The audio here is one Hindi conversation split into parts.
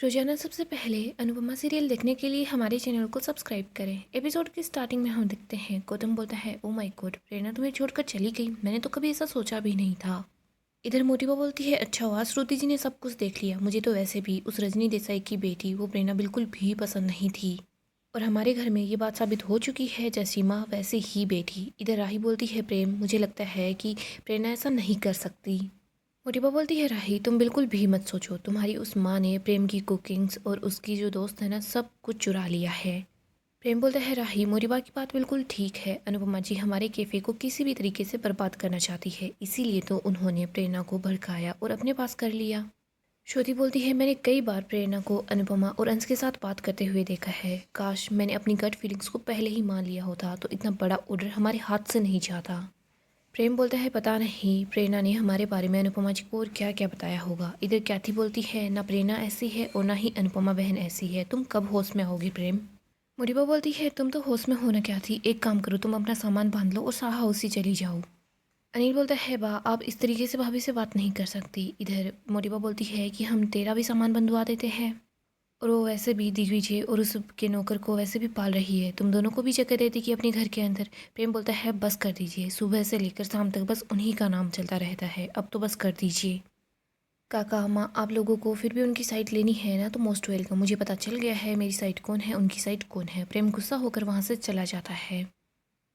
रोजाना सबसे पहले अनुपमा सीरियल देखने के लिए हमारे चैनल को सब्सक्राइब करें। एपिसोड की स्टार्टिंग में हम देखते हैं गौतम बोलता है, ओ माय गॉड, प्रेरणा तुम्हें छोड़कर चली गई, मैंने तो कभी ऐसा सोचा भी नहीं था। इधर मोटिवा बोलती है, अच्छा हुआ श्रुति जी ने सब कुछ देख लिया, मुझे तो वैसे भी उस रजनी देसाई की बेटी वो प्रेरणा बिल्कुल भी पसंद नहीं थी और हमारे घर में ये बात साबित हो चुकी है, जैसी माँ वैसे ही बेटी। इधर राही बोलती है, प्रेम मुझे लगता है कि प्रेरणा ऐसा नहीं कर सकती। मोटिवा बोलती है, राही तुम बिल्कुल भी मत सोचो, तुम्हारी उस माँ ने प्रेम की कुकिंग्स और उसकी जो दोस्त है ना सब कुछ चुरा लिया है। प्रेम बोलता है, राही मोटिवा की बात बिल्कुल ठीक है, अनुपमा जी हमारे कैफ़े को किसी भी तरीके से बर्बाद करना चाहती है, इसीलिए तो उन्होंने प्रेरणा को भड़काया और अपने पास कर लिया। श्रुति बोलती है, मैंने कई बार प्रेरणा को अनुपमा और अंश के साथ बात करते हुए देखा है, काश मैंने अपनी गट फीलिंग्स को पहले ही मान लिया होता तो इतना बड़ा ऑर्डर हमारे हाथ से नहीं जाता। प्रेम बोलता है, पता नहीं प्रेरणा ने हमारे बारे में अनुपमा जी को और क्या क्या बताया होगा। इधर कैथी बोलती है, ना प्रेरणा ऐसी है और ना ही अनुपमा बहन ऐसी है, तुम कब होश में होगी प्रेम। मुरीबा बोलती है, तुम तो होश में हो ना क्या थी, एक काम करो तुम अपना सामान बांध लो और साहा उसी चली जाओ। अनिल बोलता है, बा आप इस तरीके से भाभी से बात नहीं कर सकती। इधर मोटिबा बोलती है कि हम तेरा भी सामान बंधवा देते हैं और वो वैसे भी दिग्विजय और उसके नौकर को वैसे भी पाल रही है, तुम दोनों को भी जगह देती कि अपने घर के अंदर। प्रेम बोलता है, बस कर दीजिए, सुबह से लेकर शाम तक बस उन्हीं का नाम चलता रहता है, अब तो बस कर दीजिए। काका माँ आप लोगों को फिर भी उनकी साइड लेनी है ना तो मोस्ट वेलकम, मुझे पता चल गया है मेरी साइड कौन है उनकी साइड कौन है। प्रेम गुस्सा होकर वहाँ से चला जाता है।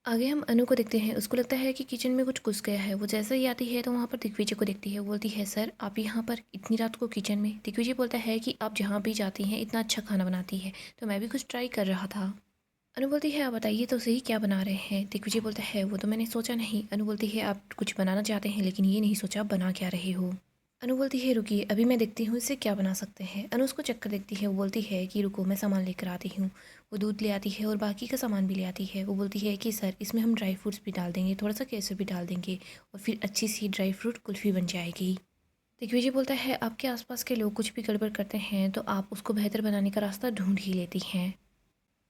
आगे हम अनु को देखते हैं, उसको लगता है कि किचन में कुछ घुस गया है। वो जैसे ही आती है तो वहाँ पर दिग्विजय को देखती है। वो बोलती है, सर आप यहाँ पर इतनी रात को किचन में। दिग्विजय बोलता है कि आप जहाँ भी जाती हैं इतना अच्छा खाना बनाती है, तो मैं भी कुछ ट्राई कर रहा था। अनु बोलती है, आप बताइए तो सही क्या बना रहे हैं। दिग्विजय बोलता है, वो तो मैंने सोचा नहीं। अनु बोलती है, आप कुछ बनाना चाहते हैं लेकिन ये नहीं सोचा बना क्या रहे हो। अनु बोलती है, रुकिए अभी मैं देखती हूँ इससे क्या बना सकते हैं। अनु उसको चक्कर देखती है। वो बोलती है कि रुको मैं सामान लेकर आती हूँ। वो दूध ले आती है और बाकी का सामान भी ले आती है। वो बोलती है कि सर इसमें हम ड्राई फ्रूट्स भी डाल देंगे, थोड़ा सा केसर भी डाल देंगे और फिर अच्छी सी ड्राई फ्रूट कुल्फ़ी बन जाएगी। दिग्विजय बोलता है, आपके आसपास के लोग कुछ भी गड़बड़ करते हैं तो आप उसको बेहतर बनाने का रास्ता ढूंढ ही लेती हैं।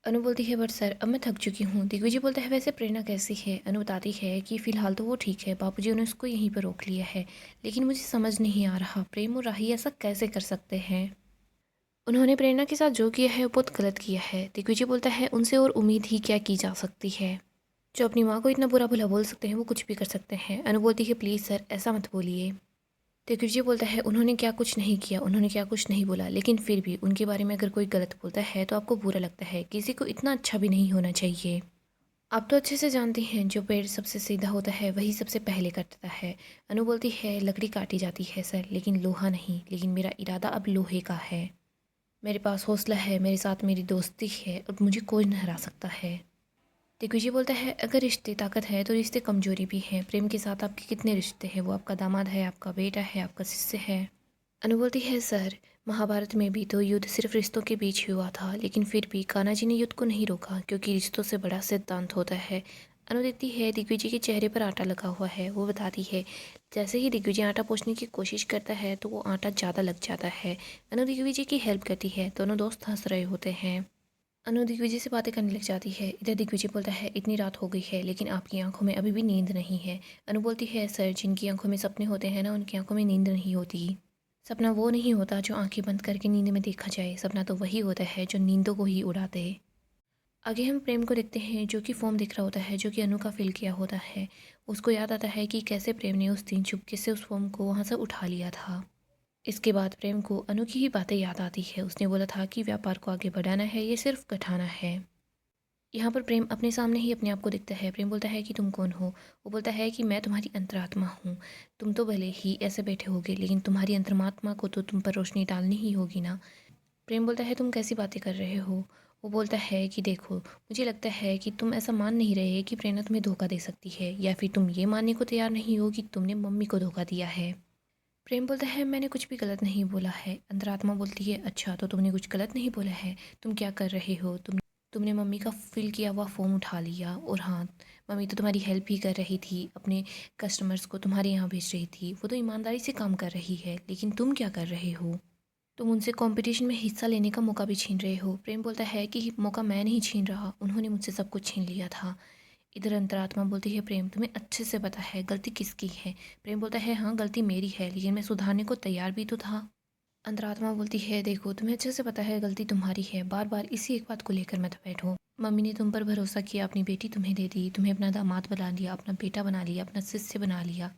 अनु बोलती है, बट सर अब मैं थक चुकी हूँ। दिग्विजय बोलता है, वैसे प्रेरणा कैसी है। अनु बताती है कि फ़िलहाल तो वो ठीक है, बापूजी ने उसको यहीं पर रोक लिया है, लेकिन मुझे समझ नहीं आ रहा प्रेम और राही ऐसा कैसे कर सकते हैं। उन्होंने प्रेरणा के साथ जो किया है वो बहुत गलत किया है। दिग्विजय बोलता है, उनसे और उम्मीद ही क्या की जा सकती है, जो अपनी माँ को इतना बुरा भला बोल सकते हैं वो कुछ भी कर सकते हैं। अनु बोलती है, प्लीज़ सर ऐसा मत बोलिए। दिग्विजय बोलता है, उन्होंने क्या कुछ नहीं किया, उन्होंने क्या कुछ नहीं बोला, लेकिन फिर भी उनके बारे में अगर कोई गलत बोलता है तो आपको बुरा लगता है, किसी को इतना अच्छा भी नहीं होना चाहिए। आप तो अच्छे से जानती हैं जो पेड़ सबसे सीधा होता है वही सबसे पहले कटता है। अनु बोलती है, लकड़ी काटी जाती है सर, लेकिन लोहा नहीं, लेकिन मेरा इरादा अब लोहे का है। मेरे पास हौसला है, मेरे साथ मेरी दोस्ती है और मुझे कोई नहीं हरा सकता है। दिग्विजय बोलता है, अगर रिश्ते ताकत है तो रिश्ते कमजोरी भी हैं। प्रेम के साथ आपके कितने रिश्ते हैं, वो आपका दामाद है, आपका बेटा है, आपका शिष्य है। अनु बोलती है, सर महाभारत में भी तो युद्ध सिर्फ रिश्तों के बीच ही हुआ था, लेकिन फिर भी कान्हा जी ने युद्ध को नहीं रोका क्योंकि रिश्तों से बड़ा सिद्धांत होता है। अनु देखती है दिग्विजय के चेहरे पर आटा लगा हुआ है। वो बताती है, जैसे ही दिग्विजय आटा पोंछने की कोशिश करता है तो वो आटा ज़्यादा लग जाता है। अनु दिग्विजय की हेल्प करती है, दोनों दोस्त हंस रहे होते हैं। अनु दिग्विजय से बातें करने लग जाती है। इधर दिग्विजय बोलता है, इतनी रात हो गई है लेकिन आपकी आंखों में अभी भी नींद नहीं है। अनु बोलती है, सर जिनकी आंखों में सपने होते हैं ना उनकी आंखों में नींद नहीं होती। सपना वो नहीं होता जो आंखें बंद करके नींद में देखा जाए, सपना तो वही होता है जो नींदों को ही उड़ा दे। आगे हम प्रेम को देखते हैं जो कि फॉर्म दिख रहा होता है जो कि अनु का फिल किया होता है। उसको याद आता है कि कैसे प्रेम ने उस दिन चुपके से उस फॉर्म को वहाँ से उठा लिया था। इसके बाद प्रेम को अनु की ही बातें याद आती है। उसने बोला था कि व्यापार को आगे बढ़ाना है, ये सिर्फ घटाना है। यहाँ पर प्रेम अपने सामने ही अपने आप को दिखता है। प्रेम बोलता है कि तुम कौन हो। वो बोलता है कि मैं तुम्हारी अंतरात्मा हूँ। तुम तो भले ही ऐसे बैठे होगे लेकिन तुम्हारी अंतरात्मा को तो तुम पर रोशनी डालनी ही होगी ना। प्रेम बोलता है, तुम कैसी बातें कर रहे हो। वो बोलता है कि देखो मुझे लगता है कि तुम ऐसा मान नहीं रहे कि प्रेरणा तुम्हें धोखा दे सकती है, या फिर तुम ये मानने को तैयार नहीं हो कि तुमने मम्मी को धोखा दिया है। प्रेम बोलता है, मैंने कुछ भी गलत नहीं बोला है। अंतरात्मा बोलती है, अच्छा तो तुमने कुछ गलत नहीं बोला है। तुम क्या कर रहे हो, तुमने मम्मी का फिल किया हुआ फॉर्म उठा लिया, और हाँ मम्मी तो तुम्हारी हेल्प ही कर रही थी, अपने कस्टमर्स को तुम्हारे यहाँ भेज रही थी, वो तो ईमानदारी से काम कर रही है, लेकिन तुम क्या कर रहे हो, तुम उनसे कंपटीशन में हिस्सा लेने का मौका भी छीन रहे हो। प्रेम बोलता है कि मौका मैं नहीं छीन रहा, उन्होंने मुझसे सब कुछ छीन लिया था। इधर अंतरात्मा बोलती है, प्रेम तुम्हें अच्छे से पता है गलती किसकी है। प्रेम बोलता है, हाँ गलती मेरी है लेकिन मैं सुधारने को तैयार भी तो था। अंतरात्मा बोलती है, देखो तुम्हें अच्छे से पता है गलती तुम्हारी है, बार बार इसी एक बात को लेकर मत बैठो। मम्मी ने तुम पर भरोसा किया, अपनी बेटी तुम्हें दे दी, तुम्हें अपना दामाद बना लिया, अपना बेटा बना लिया, अपना शिष्य बना लिया।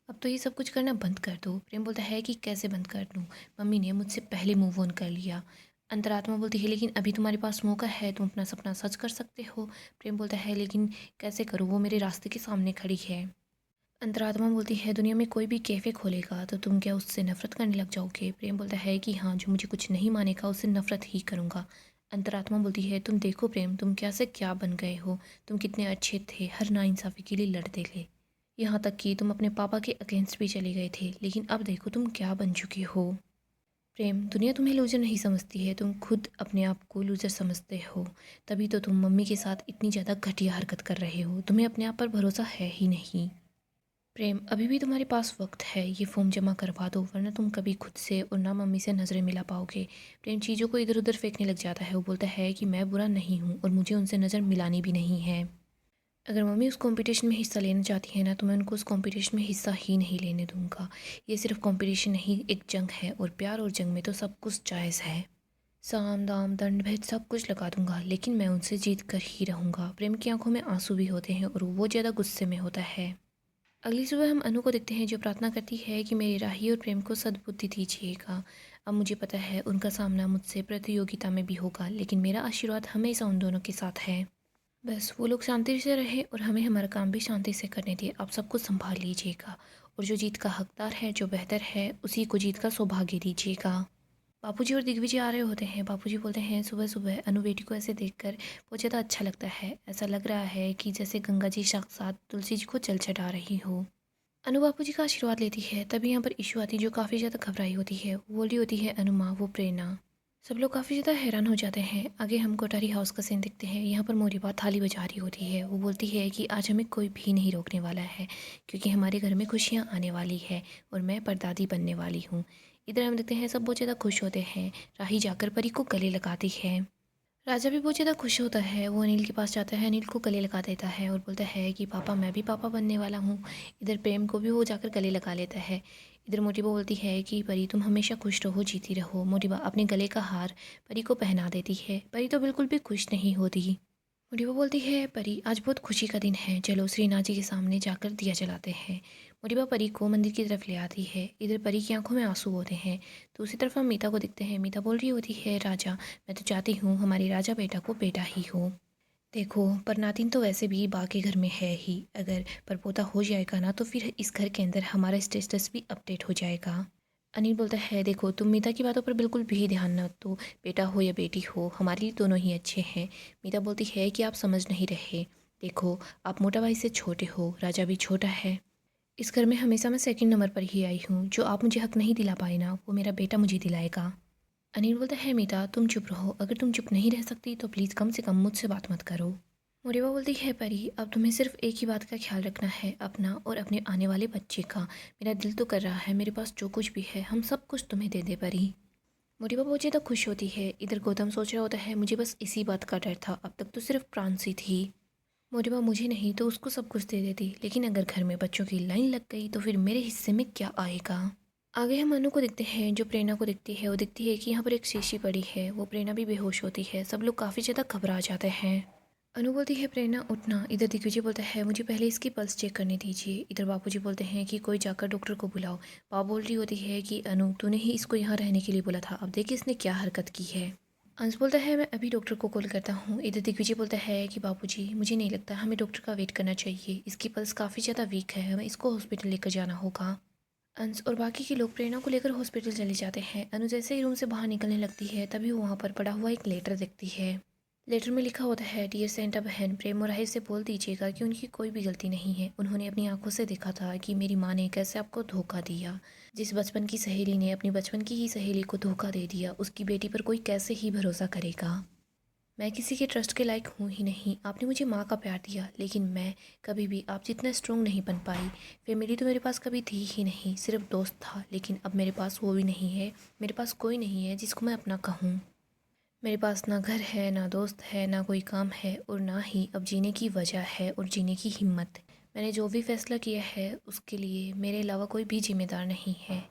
अब तो ये सब कुछ करना बंद कर दो। प्रेम बोलता है कि कैसे बंद कर दूँ, मम्मी ने मुझसे पहले मूव ऑन कर लिया। अंतरात्मा बोलती है, लेकिन अभी तुम्हारे पास मौका है, तुम अपना सपना सच कर सकते हो। प्रेम बोलता है, लेकिन कैसे करूँ, वो मेरे रास्ते के सामने खड़ी है। अंतरात्मा बोलती है, दुनिया में कोई भी कैफ़े खोलेगा तो तुम क्या उससे नफ़रत करने लग जाओगे। प्रेम बोलता है कि हाँ, जो मुझे कुछ नहीं मानेगा उससे नफ़रत ही करूँगा। अंतरात्मा बोलती है, तुम देखो प्रेम, तुम क्या से क्या बन गए हो। तुम कितने अच्छे थे, हर नाइंसाफ़ी के लिए लड़ते थे, यहाँ तक कि तुम अपने पापा के अगेंस्ट भी चले गए थे, लेकिन अब देखो तुम क्या बन चुके हो। प्रेम, दुनिया तुम्हें लूज़र नहीं समझती है, तुम खुद अपने आप को लूज़र समझते हो। तभी तो तुम मम्मी के साथ इतनी ज़्यादा घटिया हरकत कर रहे हो, तुम्हें अपने आप पर भरोसा है ही नहीं। प्रेम, अभी भी तुम्हारे पास वक्त है, ये फॉर्म जमा करवा दो, वरना तुम कभी खुद से और ना मम्मी से नज़रें मिला पाओगे। प्रेम चीज़ों को इधर उधर फेंकने लग जाता है। वो बोलता है कि मैं बुरा नहीं हूँ और मुझे उनसे नज़र मिलानी भी नहीं है। अगर मम्मी उस कंपटीशन में हिस्सा लेना चाहती है ना, तो मैं उनको उस कंपटीशन में हिस्सा ही नहीं लेने दूंगा। ये सिर्फ कंपटीशन नहीं, एक जंग है, और प्यार और जंग में तो सब कुछ जायज़ है। साम दाम दंड भेद सब कुछ लगा दूंगा, लेकिन मैं उनसे जीत कर ही रहूँगा। प्रेम की आंखों में आंसू भी होते हैं और वो ज़्यादा गुस्से में होता है। अगली सुबह हम अनु को देखते हैं, जो प्रार्थना करती है कि मेरे राही और प्रेम को सद्बुद्धि दीजिएगा। अब मुझे पता है उनका सामना मुझसे प्रतियोगिता में भी होगा, लेकिन मेरा आशीर्वाद हमेशा उन दोनों के साथ है। बस वो लोग शांति से रहे और हमें हमारा काम भी शांति से करने दिए। आप सब कुछ संभाल लीजिएगा, और जो जीत का हकदार है, जो बेहतर है, उसी को जीत का सौभाग्य दीजिएगा। बापूजी और दिग्विजय आ रहे होते हैं। बापूजी बोलते हैं, सुबह सुबह अनु बेटी को ऐसे देखकर बहुत ज़्यादा अच्छा लगता है। ऐसा लग रहा है कि जैसे गंगा जी साक्षात तुलसी जी को जल चढ़ा रही हो। अनु बापूजी का आशीर्वाद लेती है। तभी यहाँ पर ईशु आती है, जो काफ़ी ज़्यादा घबराई होती है। वो बोली होती है, अनु माँ, वो प्रेरणा। सब लोग काफ़ी ज़्यादा हैरान हो जाते हैं। आगे हम कोठारी हाउस का सीन देखते हैं। यहाँ पर मोरीबा थाली बजा रही होती है। वो बोलती है कि आज हमें कोई भी नहीं रोकने वाला है, क्योंकि हमारे घर में खुशियाँ आने वाली है और मैं परदादी बनने वाली हूँ। इधर हम देखते हैं सब बहुत ज़्यादा खुश होते हैं। राही जाकर परी को गले लगाती है। राजा भी बहुत ज़्यादा खुश होता है। वो अनिल के पास जाता है, अनिल को गले लगा देता है और बोलता है कि पापा, मैं भी पापा बनने वाला हूँ। इधर प्रेम को भी वो जाकर गले लगा लेता है। इधर मोटिबा बोलती है कि परी, तुम हमेशा खुश रहो, जीती रहो। मोटिबा अपने गले का हार परी को पहना देती है। परी तो बिल्कुल भी खुश नहीं होती। मोटिबा बोलती है, परी, आज बहुत खुशी का दिन है, चलो श्रीनाथ जी के सामने जाकर दिया जलाते हैं। मोटिबा परी को मंदिर की तरफ ले आती है। इधर परी की आंखों में आंसू होते हैं। दूसरी तरफ हम मीता को देखते हैं। मीता बोल रही होती है, राजा, मैं तो चाहती हूँ हमारी राजा बेटा को बेटा ही हो। देखो, परनातिन तो वैसे भी बा के घर में है ही, अगर परपोता हो जाएगा ना, तो फिर इस घर के अंदर हमारा स्टेटस भी अपडेट हो जाएगा। अनिल बोलता है, देखो तुम मीता की बातों पर बिल्कुल भी ध्यान न दो, बेटा हो या बेटी हो, हमारे लिए दोनों ही अच्छे हैं। मीता बोलती है कि आप समझ नहीं रहे। देखो, आप मोटा भाई से छोटे हो, राजा भी छोटा है। इस घर में हमेशा मैं सेकंड नंबर पर ही आई हूँ। जो आप मुझे हक नहीं दिला पाए ना, वो मेरा बेटा मुझे दिलाएगा। अनिल बोलता है, मीता तुम चुप रहो, अगर तुम चुप नहीं रह सकती तो प्लीज़ कम से कम मुझसे बात मत करो। मोरिबा बोलती है, परी, अब तुम्हें सिर्फ एक ही बात का ख्याल रखना है, अपना और अपने आने वाले बच्चे का। मेरा दिल तो कर रहा है, मेरे पास जो कुछ भी है हम सब कुछ तुम्हें दे दे परी। मोरिबा बहुत ज़्यादा खुश होती है। इधर गौतम सोच रहा होता है, मुझे बस इसी बात का डर था, अब तक तो सिर्फ प्रांसी थी। मोरिबा मुझे नहीं तो उसको सब कुछ दे देती, लेकिन अगर घर में बच्चों की लाइन लग गई तो फिर मेरे हिस्से में क्या आएगा। आगे हम अनु को देखते हैं, जो प्रेरणा को दिखती है। वो दिखती है कि यहाँ पर एक शीशी पड़ी है। वो प्रेरणा भी बेहोश होती है। सब लोग काफ़ी ज़्यादा घबरा जाते हैं। अनु बोलती है, प्रेरणा उठना। इधर दिग्विजय बोलता है, मुझे पहले इसकी पल्स चेक करने दीजिए। इधर बापूजी बोलते हैं कि कोई जाकर डॉक्टर को बुलाओ। पाप बोल रही होती है कि अनु, तूने ही इसको यहाँ रहने के लिए बोला था, अब देखिए इसने क्या हरकत की है। अंश बोलता है, मैं अभी डॉक्टर को कॉल करता हूँ। इधर दिग्विजय बोलता है कि बापूजी, मुझे नहीं लगता, हमें डॉक्टर का वेट करना चाहिए, इसकी पल्स काफ़ी ज़्यादा वीक है, हमें इसको हॉस्पिटल लेकर जाना होगा। अंश और बाकी के लोग प्रेरणा को लेकर हॉस्पिटल चले जाते हैं। अनु जैसे ही रूम से बाहर निकलने लगती है, तभी वो वहाँ पर पड़ा हुआ एक लेटर देखती है। लेटर में लिखा होता है, डियर सेंटा बहन, प्रेम और राही से बोल दीजिएगा कि उनकी कोई भी गलती नहीं है। उन्होंने अपनी आंखों से देखा था कि मेरी माँ ने कैसे आपको धोखा दिया। जिस बचपन की सहेली ने अपनी बचपन की ही सहेली को धोखा दे दिया, उसकी बेटी पर कोई कैसे ही भरोसा करेगा। मैं किसी के ट्रस्ट के लायक हूँ ही नहीं। आपने मुझे माँ का प्यार दिया, लेकिन मैं कभी भी आप जितना स्ट्रॉन्ग नहीं बन पाई। फैमिली तो मेरे पास कभी थी ही नहीं, सिर्फ दोस्त था, लेकिन अब मेरे पास वो भी नहीं है। मेरे पास कोई नहीं है जिसको मैं अपना कहूँ। मेरे पास ना घर है, ना दोस्त है, ना कोई काम है, और ना ही अब जीने की वजह है और जीने की हिम्मत। मैंने जो भी फैसला किया है उसके लिए मेरे अलावा कोई भी जिम्मेदार नहीं है।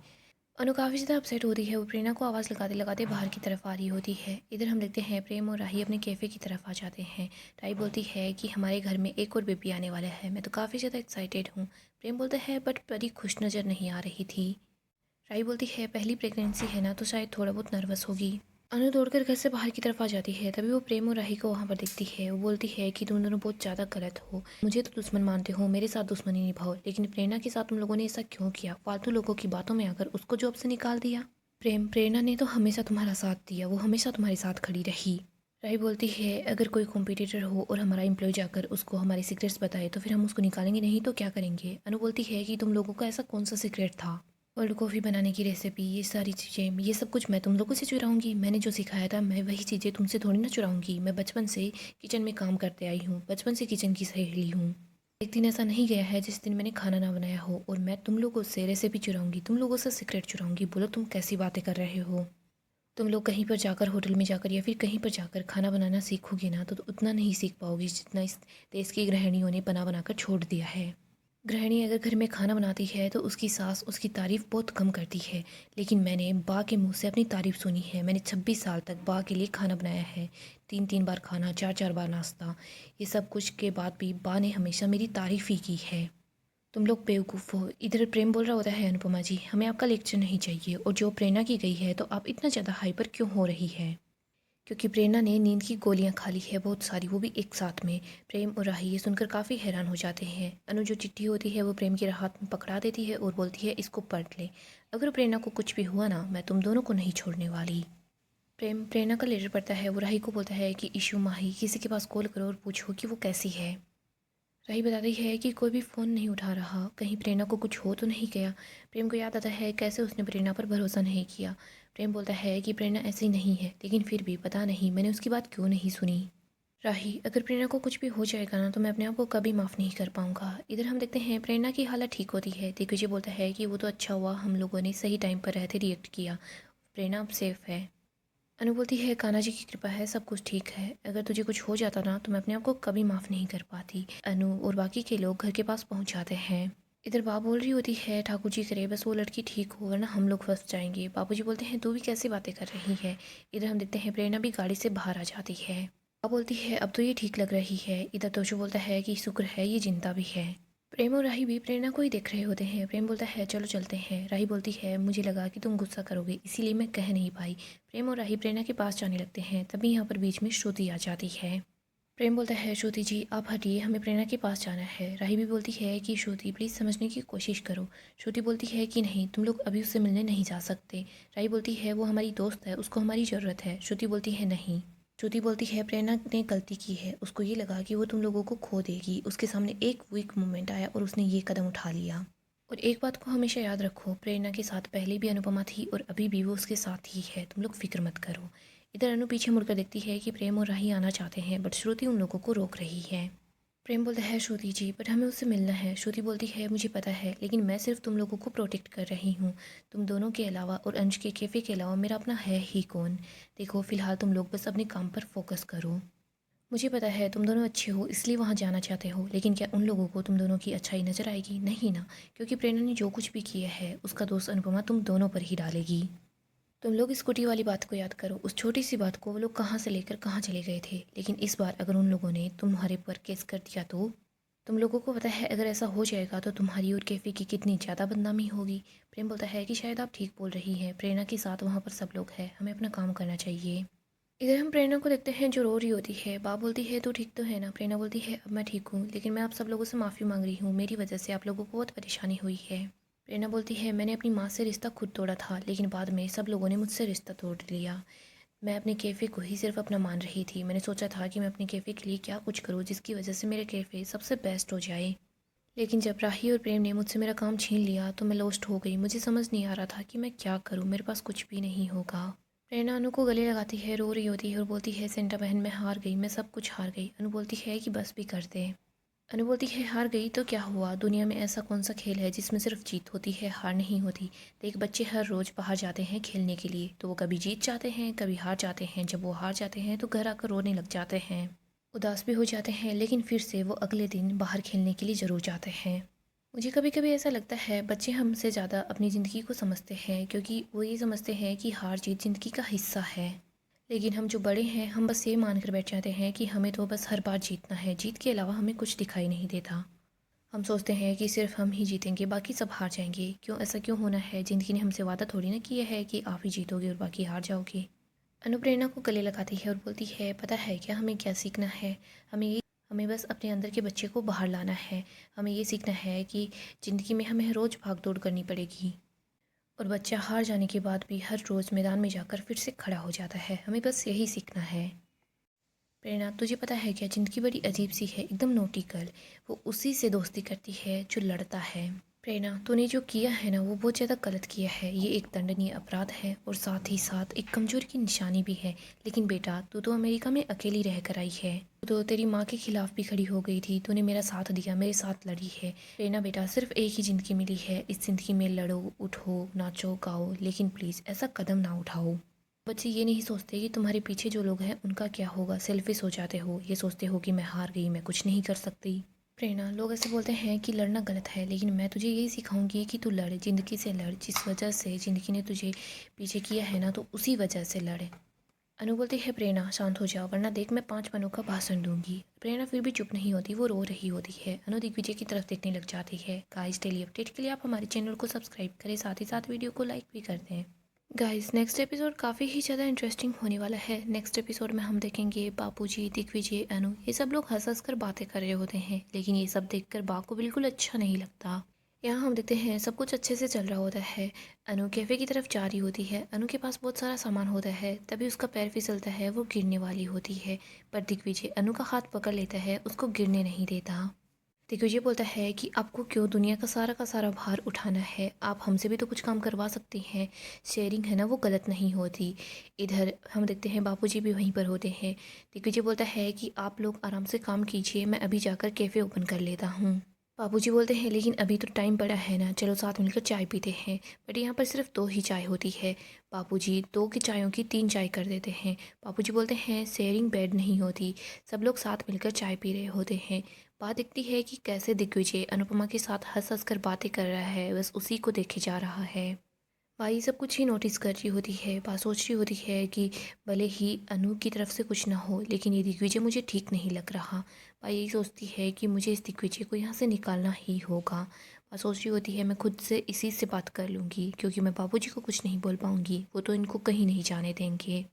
अनु काफ़ी ज़्यादा अपसेट होती है। वो प्रेरणा को आवाज़ लगाते लगाते बाहर की तरफ आ रही होती है। इधर हम देखते हैं प्रेम और राही अपने कैफ़े की तरफ आ जाते हैं। राही बोलती है कि हमारे घर में एक और बेबी आने वाला है, मैं तो काफ़ी ज़्यादा एक्साइटेड हूँ। प्रेम बोलता है बट परी खुश नज़र नहीं आ रही थी। राही बोलती है पहली प्रेगनेंसी है ना, तो शायद थोड़ा बहुत नर्वस होगी। अनु दौड़कर घर से बाहर की तरफ आ जाती है। तभी वो प्रेम और राही को वहाँ पर देखती है। वो बोलती है कि तुम दोनों बहुत ज़्यादा गलत हो, मुझे तो दुश्मन मानते हो, मेरे साथ दुश्मनी निभाओ, लेकिन प्रेरणा के साथ तुम लोगों ने ऐसा क्यों किया? फालतू लोगों की बातों में आकर उसको जॉब से निकाल दिया। प्रेरणा ने तो हमेशा तुम्हारा साथ दिया, वो हमेशा तुम्हारे साथ खड़ी रही। राही बोलती है अगर कोई कॉम्पिटिटर हो और हमारा एम्प्लॉय जाकर उसको हमारे सीक्रेट्स बताए तो फिर हम उसको निकालेंगे नहीं तो क्या करेंगे? अनु बोलती है कि तुम लोगों का ऐसा कौन सा सीक्रेट था? कोल्ड कॉफ़ी बनाने की रेसिपी, ये सारी चीज़ें, ये सब कुछ मैं तुम लोगों से चुराऊँगी? मैंने जो सिखाया था मैं वही चीज़ें तुमसे थोड़ी ना चुराऊँगी। मैं बचपन से किचन में काम करते आई हूँ, बचपन से किचन की सहेली हूँ। एक दिन ऐसा नहीं गया है जिस दिन मैंने खाना ना बनाया हो और मैं तुम लोगों से रेसिपी चुराऊँगी, तुम लोगों से सीक्रेट चुराऊँगी। बोलो तुम कैसी बातें कर रहे हो? तुम लोग कहीं पर जाकर, होटल में जाकर या फिर कहीं पर जाकर खाना बनाना सीखोगे ना तो उतना नहीं सीख पाओगी जितना इस देश की गृहिणियों ने बना बना कर छोड़ दिया है। गृहिणी अगर घर में खाना बनाती है तो उसकी सास उसकी तारीफ़ बहुत कम करती है, लेकिन मैंने बा के मुंह से अपनी तारीफ़ सुनी है। मैंने 26 साल तक बा के लिए खाना बनाया है, 3-3 बार खाना, 4-4 बार नाश्ता। ये सब कुछ के बाद भी बा ने हमेशा मेरी तारीफ़ ही की है। तुम लोग बेवकूफ़ हो। इधर प्रेम बोल रहा होता है अनुपमा जी हमें आपका लेक्चर नहीं चाहिए, और जो प्रेरणा की गई है तो आप इतना ज़्यादा हाइपर क्यों हो रही है? क्योंकि प्रेरणा ने नींद की गोलियां खा ली है बहुत सारी, वो भी एक साथ में। प्रेम और राही ये सुनकर काफ़ी हैरान हो जाते हैं। अनु जो चिट्ठी होती है वो प्रेम के हाथ में पकड़ा देती है और बोलती है इसको पढ़ ले, अगर प्रेरणा को कुछ भी हुआ ना मैं तुम दोनों को नहीं छोड़ने वाली। प्रेम प्रेरणा का लेटर पढ़ता है। वो राही को बोलता है कि ईशु माही किसी के पास कॉल करो और पूछो कि वो कैसी है। राही बता रही है कि कोई भी फ़ोन नहीं उठा रहा, कहीं प्रेरणा को कुछ हो तो नहीं गया। प्रेम को याद आता है कैसे उसने प्रेरणा पर भरोसा नहीं किया। प्रेम बोलता है कि प्रेरणा ऐसी नहीं है, लेकिन फिर भी पता नहीं मैंने उसकी बात क्यों नहीं सुनी। राही अगर प्रेरणा को कुछ भी हो जाएगा ना तो मैं अपने आप को कभी माफ़ नहीं कर पाऊंगा। इधर हम देखते हैं प्रेरणा की हालत ठीक होती है। दिग्विजय बोलता है कि वो तो अच्छा हुआ हम लोगों ने सही टाइम पर रहते रिएक्ट किया, प्रेरणा अब सेफ है। अनु बोलती है कान्हा जी की कृपा है सब कुछ ठीक है, अगर तुझे कुछ हो जाता ना तो मैं अपने आप को कभी माफ़ नहीं कर पाती। अनु और बाकी के लोग घर के पास पहुंच जाते हैं। इधर बाप बोल रही होती है ठाकुर जी करे बस वो लड़की ठीक हो वरना हम लोग फंस जाएंगे। बाबूजी बोलते हैं तू भी कैसी बातें कर रही है। इधर हम देखते हैं प्रेरणा भी गाड़ी से बाहर आ जाती है। बाप बोलती है अब तो ये ठीक लग रही है। इधर तोशु बोलता है कि शुक्र है ये जिंदा भी है। प्रेम और राही भी प्रेरणा को ही देख रहे होते हैं। प्रेम बोलता है चलो चलते हैं। राही बोलती है मुझे लगा कि तुम गुस्सा करोगे इसीलिए मैं कह नहीं पाई। प्रेम और राही प्रेरणा के पास जाने लगते हैं। तभी यहाँ पर बीच में श्रुति आ जाती है। प्रेम बोलता है श्रुति जी आप हटिए, हमें प्रेरणा के पास जाना है। राही भी बोलती है कि श्रुति प्लीज़ समझने की कोशिश करो। श्रुति बोलती है कि नहीं तुम लोग अभी उससे मिलने नहीं जा सकते। राही बोलती है वो हमारी दोस्त है, उसको हमारी ज़रूरत है। श्रुति बोलती है नहीं। श्रुति बोलती है प्रेरणा ने गलती की है, उसको ये लगा कि वो तुम लोगों को खो देगी, उसके सामने एक वीक मोमेंट आया और उसने ये कदम उठा लिया। और एक बात को हमेशा याद रखो, प्रेरणा के साथ पहले भी अनुपमा थी और अभी भी वो उसके साथ ही है, तुम लोग फिक्र मत करो। इधर अनु पीछे मुड़कर देखती है कि प्रेम और राही आना चाहते हैं बट श्रुति उन लोगों को रोक रही है। प्रेम बोलता है श्रुति जी बट हमें उससे मिलना है। श्रुति बोलती है मुझे पता है लेकिन मैं सिर्फ तुम लोगों को प्रोटेक्ट कर रही हूँ, तुम दोनों के अलावा और अंश के कैफ़े के अलावा मेरा अपना है ही कौन। देखो फ़िलहाल तुम लोग बस अपने काम पर फोकस करो। मुझे पता है तुम दोनों अच्छे हो इसलिए वहाँ जाना चाहते हो, लेकिन क्या उन लोगों को तुम दोनों की अच्छाई नज़र आएगी? नहीं ना, क्योंकि प्रेरणा ने जो कुछ भी किया है उसका दोष अनुपमा तुम दोनों पर ही डालेगी। तुम लोग स्कूटी वाली बात को याद करो, उस छोटी सी बात को वो लोग कहाँ से लेकर कहाँ चले गए थे, लेकिन इस बार अगर उन लोगों ने तुम्हारे पर केस कर दिया तो तुम लोगों को पता है अगर ऐसा हो जाएगा तो तुम्हारी और कैफ़े की कितनी ज़्यादा बदनामी होगी। प्रेम बोलता है कि शायद आप ठीक बोल रही हैं, प्रेरणा के साथ वहाँ पर सब लोग हैं, हमें अपना काम करना चाहिए। इधर हम प्रेरणा को देखते हैं जो रो रही होती है। बाप बोलती है तो ठीक तो है ना? प्रेरणा बोलती है अब मैं ठीक हूँ, लेकिन मैं आप सब लोगों से माफ़ी मांग रही हूँ, मेरी वजह से आप लोगों को बहुत परेशानी हुई है। प्रेरणा बोलती है मैंने अपनी माँ से रिश्ता खुद तोड़ा था, लेकिन बाद में सब लोगों ने मुझसे रिश्ता तोड़ लिया। मैं अपने कैफ़े को ही सिर्फ अपना मान रही थी, मैंने सोचा था कि मैं अपने कैफ़े के लिए क्या कुछ करूँ जिसकी वजह से मेरे कैफ़े सबसे बेस्ट हो जाए। लेकिन जब राही और प्रेम ने मुझसे मेरा काम छीन लिया तो मैं लॉस्ट हो गई, मुझे समझ नहीं आ रहा था कि मैं क्या करूँ, मेरे पास कुछ भी नहीं होगा। प्रेरणा अनु को गले लगाती है, रो रही होती है और बोलती है सेंटा बहन मैं हार गई, मैं सब कुछ हार गई। अनु बोलती है कि बस भी कर दे। अनु बोलती है हार गई तो क्या हुआ, दुनिया में ऐसा कौन सा खेल है जिसमें सिर्फ जीत होती है हार नहीं होती। देख बच्चे हर रोज़ बाहर जाते हैं खेलने के लिए, तो वो कभी जीत जाते हैं कभी हार जाते हैं। जब वो हार जाते हैं तो घर आकर रोने लग जाते हैं, उदास भी हो जाते हैं, लेकिन फिर से वो अगले दिन बाहर खेलने के लिए ज़रूर जाते हैं। मुझे कभी कभी ऐसा लगता है बच्चे हमसे ज़्यादा अपनी ज़िंदगी को समझते हैं, क्योंकि वो ये समझते हैं कि हार जीत ज़िंदगी का हिस्सा है। लेकिन हम जो बड़े हैं, हम बस ये मान कर बैठ जाते हैं कि हमें तो बस हर बार जीतना है, जीत के अलावा हमें कुछ दिखाई नहीं देता। हम सोचते हैं कि सिर्फ हम ही जीतेंगे, बाकी सब हार जाएंगे। क्यों ऐसा क्यों होना है? ज़िंदगी ने हमसे वादा थोड़ी ना किया है कि आप ही जीतोगे और बाकी हार जाओगे। अनुप्रेरणा को गले लगाती है और बोलती है, पता है क्या, हमें क्या सीखना है? हमें बस अपने अंदर के बच्चे को बाहर लाना है। हमें ये सीखना है कि ज़िंदगी में हमें रोज़ भाग दौड़ करनी पड़ेगी, और बच्चा हार जाने के बाद भी हर रोज़ मैदान में जाकर फिर से खड़ा हो जाता है। हमें बस यही सीखना है। प्रेरणा, तुझे पता है क्या, ज़िंदगी बड़ी अजीब सी है, एकदम नोटी गर्ल। वो उसी से दोस्ती करती है जो लड़ता है। प्रेरणा, तूने जो किया है ना, वो बहुत ज़्यादा गलत किया है। ये एक दंडनीय अपराध है और साथ ही साथ एक कमजोरी की निशानी भी है। लेकिन बेटा, तू तो अमेरिका में अकेली रह कर आई है। तू तो तेरी माँ के खिलाफ भी खड़ी हो गई थी। तूने मेरा साथ दिया, मेरे साथ लड़ी है। प्रेरणा बेटा, सिर्फ एक ही ज़िंदगी मिली है। इस ज़िंदगी में लड़ो, उठो, नाचो, गाओ, लेकिन प्लीज़ ऐसा कदम ना उठाओ। बच्चे ये नहीं सोचते कि तुम्हारे पीछे जो लोग हैं उनका क्या होगा। सेल्फिश हो जाते हो, ये सोचते हो कि मैं हार गई, मैं कुछ नहीं कर सकती। प्रेरणा, लोग ऐसे बोलते हैं कि लड़ना गलत है, लेकिन मैं तुझे यही सिखाऊंगी कि तू लड़, ज़िंदगी से लड़। जिस वजह से ज़िंदगी ने तुझे पीछे किया है ना, तो उसी वजह से लड़े। अनु बोलती है, प्रेरणा शांत हो जाओ, वरना देख मैं 5 पन्नों का भाषण दूंगी। प्रेरणा फिर भी चुप नहीं होती, वो रो रही होती है। अनु दिग्विजय की तरफ देखने लग जाती है। गाइस, डेली अपडेट के लिए आप हमारे चैनल को सब्सक्राइब करें, साथ ही साथ वीडियो को लाइक भी कर दें। गाइस, नेक्स्ट एपिसोड काफ़ी ही ज़्यादा इंटरेस्टिंग होने वाला है। नेक्स्ट एपिसोड में हम देखेंगे बापूजी, दिग्विजय, अनु, ये सब लोग हंस हंस कर बातें कर रहे होते हैं, लेकिन ये सब देखकर बा को बिल्कुल अच्छा नहीं लगता। यहाँ हम देखते हैं सब कुछ अच्छे से चल रहा होता है। अनु कैफ़े की तरफ जा रही होती है। अनु के पास बहुत सारा सामान होता है, तभी उसका पैर फिसलता है, वो गिरने वाली होती है। पर दिग्विजय अनु का हाथ पकड़ लेता है, उसको गिरने नहीं देता। दिग्विजय बोलता है कि आपको क्यों दुनिया का सारा भार उठाना है, आप हमसे भी तो कुछ काम करवा सकती हैं। शेयरिंग है ना, वो गलत नहीं होती। इधर हम देखते हैं बापूजी भी वहीं पर होते हैं। दिग्विजय बोलता है कि आप लोग आराम से काम कीजिए, मैं अभी जाकर कैफ़े ओपन कर लेता हूँ। बापूजी बोलते हैं, लेकिन अभी तो टाइम पड़ा है ना, चलो साथ मिलकर चाय पीते हैं। बट यहाँ पर सिर्फ 2 ही चाय होती है। बापूजी 2 की चायों की 3 चाय कर देते हैं। बापूजी बोलते हैं, शेयरिंग बेड नहीं होती, सब लोग साथ मिलकर चाय पी रहे होते हैं। बात दिखती है कि कैसे दिग्विजय अनुपमा के साथ हंस हंस कर बातें कर रहा है, बस उसी को देखे जा रहा है। भाई सब कुछ ही नोटिस कर रही होती है। बात सोच रही होती है कि भले ही अनु की तरफ से कुछ ना हो, लेकिन ये दिग्विजय मुझे ठीक नहीं लग रहा। भाई यही सोचती है कि मुझे इस दिग्विजय को यहाँ से निकालना ही होगा। बात सोच रही होती है, मैं खुद से इसी से बात कर लूँगी, क्योंकि मैं बाबूजी को कुछ नहीं बोल पाऊँगी, वो तो इनको कहीं नहीं जाने देंगे।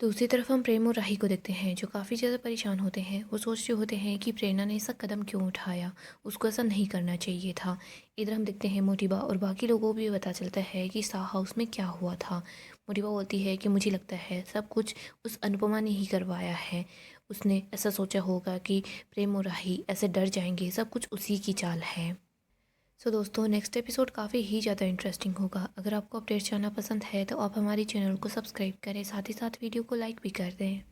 दूसरी तरफ हम प्रेम और राही को देखते हैं, जो काफ़ी ज़्यादा परेशान होते हैं। वो सोच रहे होते हैं कि प्रेरणा ने ऐसा कदम क्यों उठाया, उसको ऐसा नहीं करना चाहिए था। इधर हम देखते हैं मोटिबा और बाकी लोगों को भी पता चलता है कि सा हाउस में क्या हुआ था। मोटिबा बोलती है कि मुझे लगता है सब कुछ उस अनुपमा ने ही करवाया है। उसने ऐसा सोचा होगा कि प्रेम और राही ऐसे डर जाएंगे, सब कुछ उसी की चाल है। सो दोस्तों, नेक्स्ट एपिसोड काफ़ी ही ज़्यादा इंटरेस्टिंग होगा। अगर आपको अपडेट्स जानना पसंद है तो आप हमारे चैनल को सब्सक्राइब करें, साथ ही साथ वीडियो को लाइक भी कर दें।